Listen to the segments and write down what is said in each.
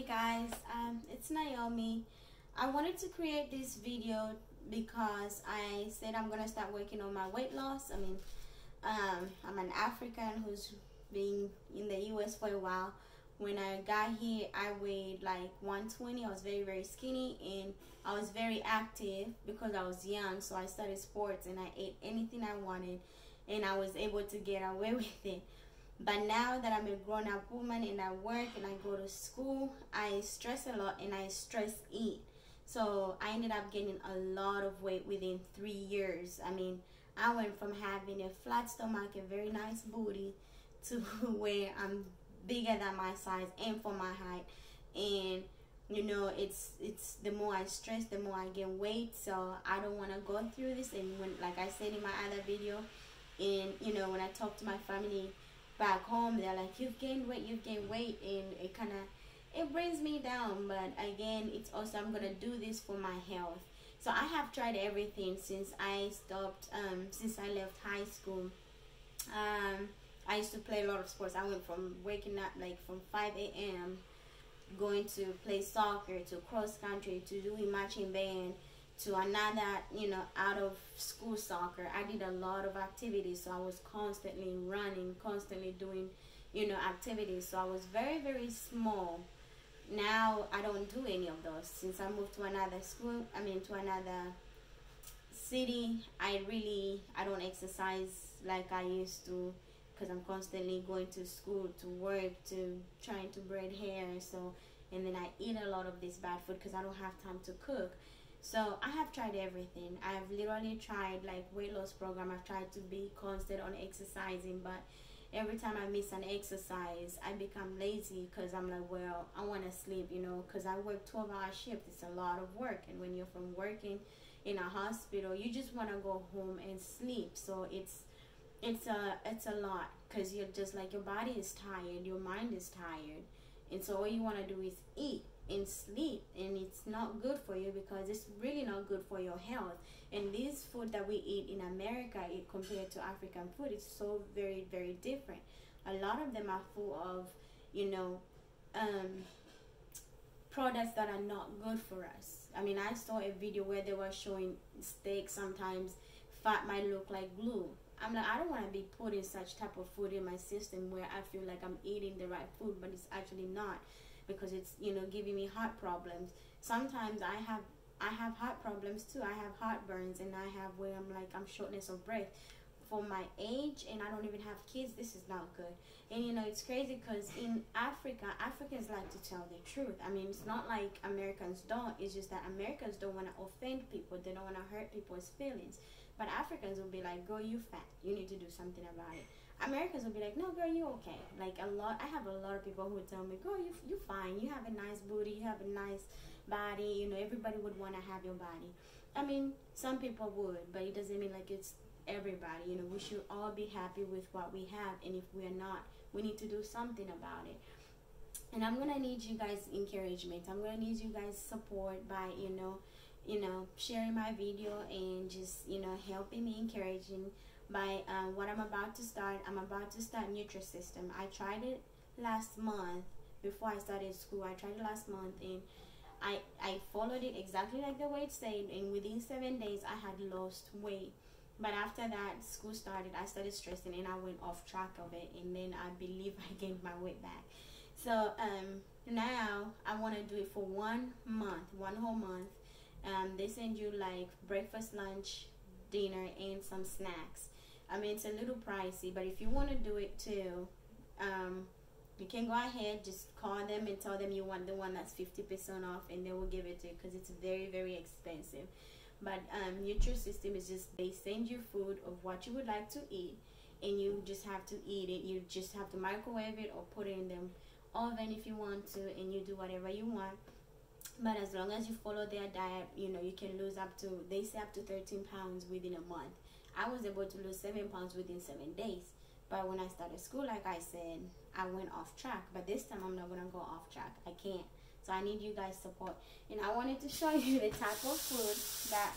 guys, it's Naomi. I wanted to create this video because I said I'm gonna start working on my weight loss. I'm an African who's been in the US for a while. When I got here, I weighed like 120. I was very skinny, and I was very active because I was young. So I started sports and I ate anything I wanted, and I was able to get away with it. But now that I'm a grown-up woman and I work and I go to school, I stress a lot and I stress eat. So I ended up gaining a lot of weight within 3 years. I went from having a flat stomach, a very nice booty, to where I'm bigger than my size and for my height. And you know, it's the more I stress, the more I gain weight. So I don't want to go through this. And when, like I said in my other video, and you know, when I talk to my family back home, they're like, you've gained weight, and it brings me down. But again, it's also, I'm gonna do this for my health. So I have tried everything since I stopped, since I left high school. I used to play a lot of sports. I went from waking up like from 5 a.m. going to play soccer, to cross country, to doing marching band, to another, you know, out of school soccer. I did a lot of activities, so I was constantly running, constantly doing, you know, activities. So I was very small. Now I don't do any of those. Since I moved to another school, to another city, I don't exercise like I used to, because I'm constantly going to school, to work, to trying to braid hair. So, and then I eat a lot of this bad food because I don't have time to cook. So I have tried everything. I've literally tried like weight loss program. I've tried to be constant on exercising, but every time I miss an exercise, I become lazy because I'm like, well, I want to sleep, you know, because I work 12-hour shift. It's a lot of work, and when you're from working in a hospital, you just want to go home and sleep. So it's a lot, because you're just like, your body is tired, your mind is tired, and so all you want to do is eat and sleep, and it's not good for you, because it's really not good for your health. And this food that we eat in America, compared to African food, is so very different. A lot of them are full of, you know, products that are not good for us. I saw a video where they were showing steak, sometimes fat might look like glue. I'm like, I don't want to be putting such type of food in my system where I feel like I'm eating the right food, but it's actually not, because it's, you know, giving me heart problems. Sometimes I have heart problems too. I have heartburns, and I have where I'm shortness of breath. For my age, and I don't even have kids, this is not good. And you know, it's crazy because in Africa, Africans like to tell the truth. It's not like Americans don't. It's just that Americans don't want to offend people. They don't want to hurt people's feelings. But Africans will be like, girl, you fat, you need to do something about it. Americans will be like, no, girl, you okay. I have a lot of people who tell me, girl, you fine, you have a nice booty, you have a nice body, you know, everybody would want to have your body. Some people would, but it doesn't mean like it's everybody. You know, we should all be happy with what we have, and if we're not, we need to do something about it. And I'm gonna need you guys' encouragement. I'm gonna need you guys' support by, you know, sharing my video, and just, you know, helping me, encouraging by what I'm about to start. I'm about to start Nutrisystem. I tried it last month before I started school. I tried it last month, and I followed it exactly like the way it said, and within 7 days I had lost weight. But after that, school started, I started stressing, and I went off track of it, and then I believe I gained my weight back. So now I want to do it for 1 month, one whole month. They send you like breakfast, lunch, dinner, and some snacks. It's a little pricey, but if you want to do it too, you can go ahead, just call them and tell them you want the one that's 50% off, and they will give it to you, because it's very expensive. But Nutrisystem is just, they send you food of what you would like to eat, and you just have to eat it. You just have to microwave it or put it in the oven if you want to, and you do whatever you want. But as long as you follow their diet, you know, you can lose up to, they say up to 13 pounds within a month. I was able to lose 7 pounds within 7 days. But when I started school, like I said, I went off track. But this time I'm not going to go off track. I can't. So I need you guys' support. And I wanted to show you the type of food that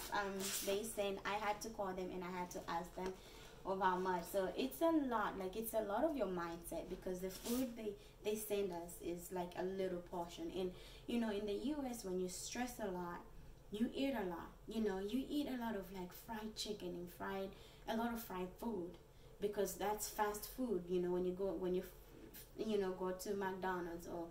they sent. I had to call them, and I had to ask them of how much. So it's a lot, like it's a lot of your mindset, because the food they send us is like a little portion. And you know, in the US, when you stress a lot, you eat a lot. You know, you eat a lot of like fried chicken and a lot of fried food, because that's fast food. You know, when you know, go to McDonald's or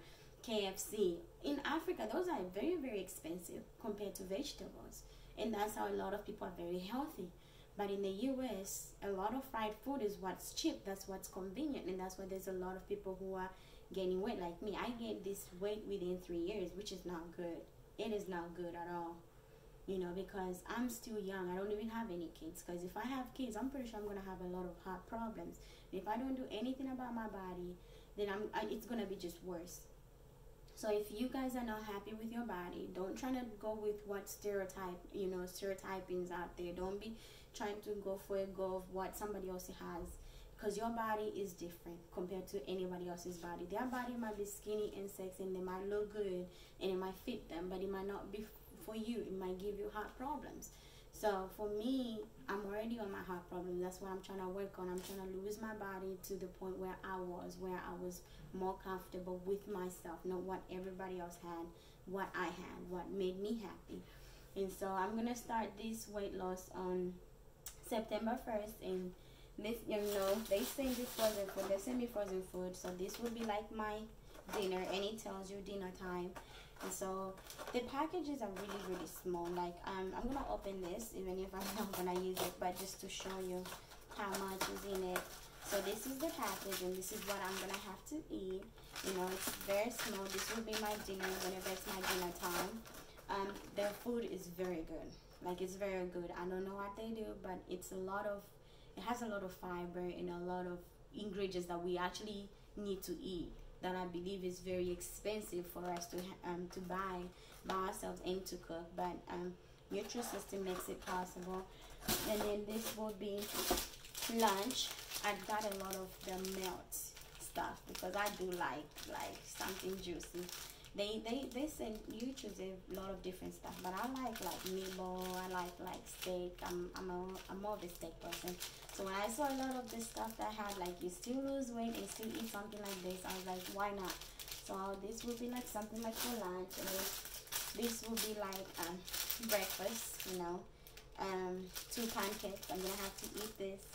KFC. In Africa, those are very, very expensive compared to vegetables. And that's how a lot of people are very healthy. But in the US, a lot of fried food is what's cheap, that's what's convenient, and that's why there's a lot of people who are gaining weight like me. I gained this weight within 3 years, which is not good. It is not good at all. You know, because I'm still young. I don't even have any kids. Because if I have kids, I'm pretty sure I'm going to have a lot of heart problems. And if I don't do anything about my body, then it's going to be just worse. So if you guys are not happy with your body, don't try to go with what stereotypings out there. Don't be trying to go for a go of what somebody else has, because your body is different compared to anybody else's body. Their body might be skinny and sexy and they might look good and it might fit them, but it might not be for you. It might give you heart problems. So for me, I'm already on my heart problem. That's what I'm trying to work on. I'm trying to lose my body to the point where I was more comfortable with myself, not what everybody else had, what I had, what made me happy. And so I'm gonna start this weight loss on September 1st, and this, you know, they send you frozen food. They send me frozen food, so this will be like my dinner, and it tells you dinner time. And so the packages are really, really small. Like I'm gonna open this, even if I'm not gonna use it, but just to show you how much is in it. So this is the package, and this is what I'm gonna have to eat. You know, it's very small. This will be my dinner whenever it's my dinner time. Their food is very good. Like, it's very good. I don't know what they do, but it has a lot of fiber and a lot of ingredients that we actually need to eat, that I believe is very expensive for us to buy by ourselves and to cook. But Nutrisystem makes it possible. And then this will be lunch. I've got a lot of the melt stuff because I do like something juicy. They say you choose a lot of different stuff, but I like meatball. I like steak. I'm more of a steak person. So when I saw a lot of this stuff that had like you still lose weight and still eat something like this, I was like, why not? So this will be like something like for lunch, and this will be like breakfast. You know, 2 pancakes. I'm gonna have to eat this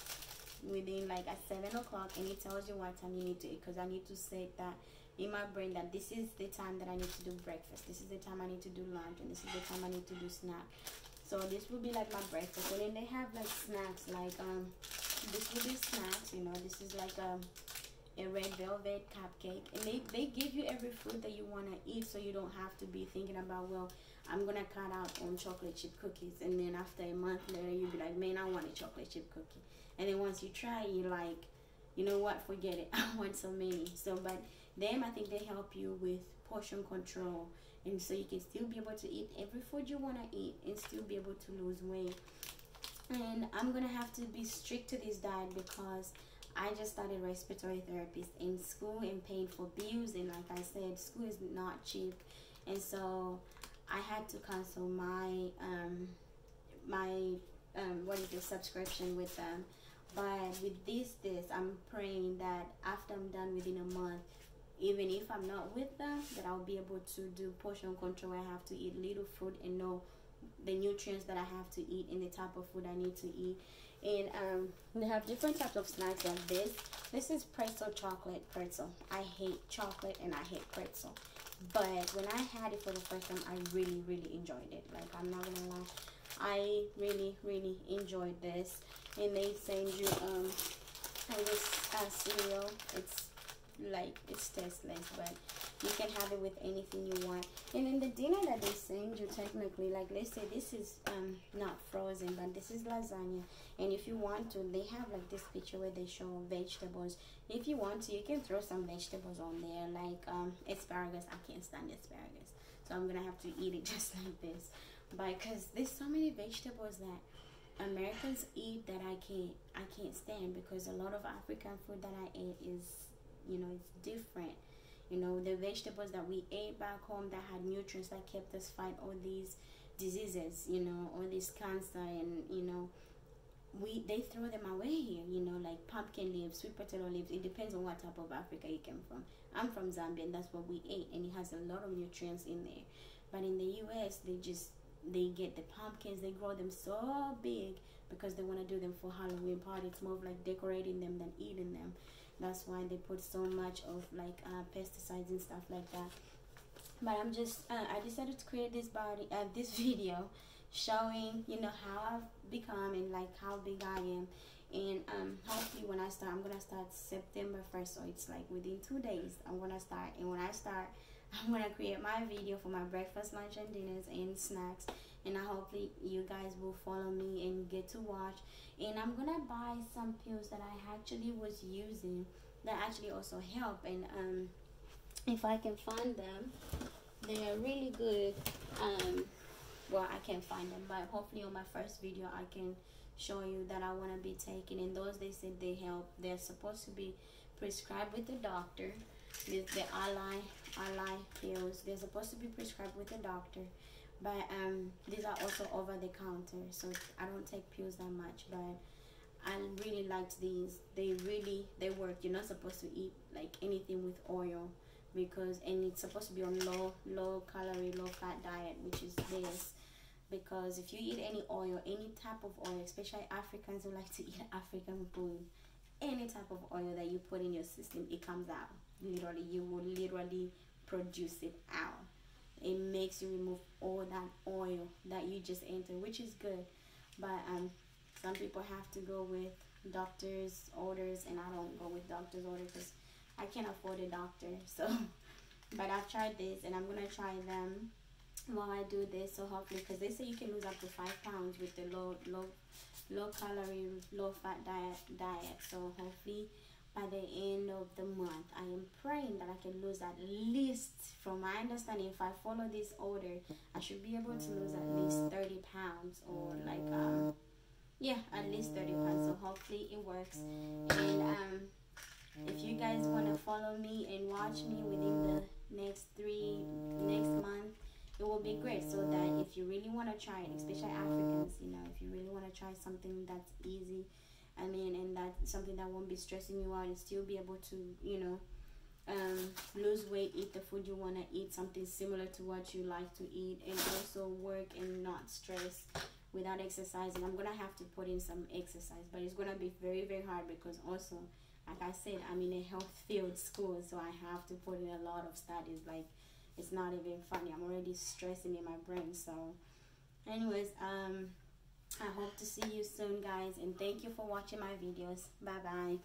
within like at 7 o'clock, and it tells you what time you need to eat, because I need to set that in my brain that this is the time that I need to do breakfast, this is the time I need to do lunch, and this is the time I need to do snack. So this will be like my breakfast. And then they have like snacks, like this will be snacks, you know. This is like a red velvet cupcake, and they give you every fruit that you want to eat, so you don't have to be thinking about, well, I'm gonna cut out on chocolate chip cookies, and then after a month later you'll be like, man, I want a chocolate chip cookie. And then once you try, you're like, you know what, forget it, I want so many. So but them, I think they help you with portion control, and so you can still be able to eat every food you want to eat and still be able to lose weight. And I'm gonna have to be strict to this diet because I just started respiratory therapist in school and paying for bills, and like I said, school is not cheap, and so I had to cancel my subscription with them. But with this I'm praying that after I'm done within a month, even if I'm not with them, that I'll be able to do portion control. I have to eat little food and know the nutrients that I have to eat and the type of food I need to eat. And they have different types of snacks like this. This is pretzel, chocolate pretzel. I hate chocolate and I hate pretzel. But when I had it for the first time, I really, really enjoyed it. Like, I'm not gonna lie, I really, really enjoyed this. And they send you this cereal. It's tasteless, but you can have it with anything you want. And then the dinner that they send you, technically, like let's say this is not frozen, but this is lasagna, and if you want to, they have like this picture where they show vegetables. If you want to, you can throw some vegetables on there, like asparagus. I can't stand asparagus, so I'm gonna have to eat it just like this. But because there's so many vegetables that Americans eat that I can't stand, because a lot of African food that I ate is, you know, it's different. You know, the vegetables that we ate back home that had nutrients that kept us fight all these diseases, you know, all this cancer, and, you know, they throw them away here, you know, like pumpkin leaves, sweet potato leaves. It depends on what type of Africa you came from. I'm from Zambia, and that's what we ate, and it has a lot of nutrients in there. But in the US, they get the pumpkins, they grow them so big because they want to do them for Halloween party. It's more of like decorating them than eating them. That's why they put so much of like pesticides and stuff like that. But I'm just I decided to create this video showing, you know, how I've become and like how big I am. And hopefully when I start, I'm gonna start September 1st, so it's like within 2 days I'm gonna start. And when I start, I'm gonna create my video for my breakfast, lunch, and dinners and snacks. And I hopefully you guys will follow me and get to watch. And I'm gonna buy some pills that I actually was using that actually also help. And if I can find them, they are really good. Well, I can't find them, but hopefully on my first video I can show you that I want to be taking. And those, they said they help. They're supposed to be prescribed with the doctor. With the ally pills, they're supposed to be prescribed with the doctor, but these are also over the counter, so I don't take pills that much. But I really liked these. They work. You're not supposed to eat like anything with oil, because, and it's supposed to be on low calorie, low fat diet, which is this. Because if you eat any oil, any type of oil, especially Africans who like to eat African food, any type of oil that you put in your system, it comes out. Literally, you will literally produce it out. It makes you remove all that oil that you just entered, which is good. But some people have to go with doctor's orders, and I don't go with doctor's orders because I can't afford a doctor. So, but I've tried this, and I'm gonna try them while I do this. So hopefully, because they say you can lose up to 5 pounds with the low calorie, low fat diet. So hopefully by the end of the month, I am praying that I can lose at least, from my understanding, if I follow this order, I should be able to lose at least 30 pounds, or like yeah, at least 30 pounds. So hopefully it works. And if you guys want to follow me and watch me within the next month, it will be great. So that if you really want to try it, especially Africans, you know, if you really want to try something that's easy, I mean, and that's something that won't be stressing you out, and still be able to, you know, lose weight, eat the food you want to eat, something similar to what you like to eat, and also work and not stress without exercising. I'm gonna have to put in some exercise, but it's gonna be very, very hard, because also, like I said, I'm in a health field school, so I have to put in a lot of studies. Like, it's not even funny. I'm already stressing in my brain. So anyways, I hope to see you soon, guys, and thank you for watching my videos. Bye bye.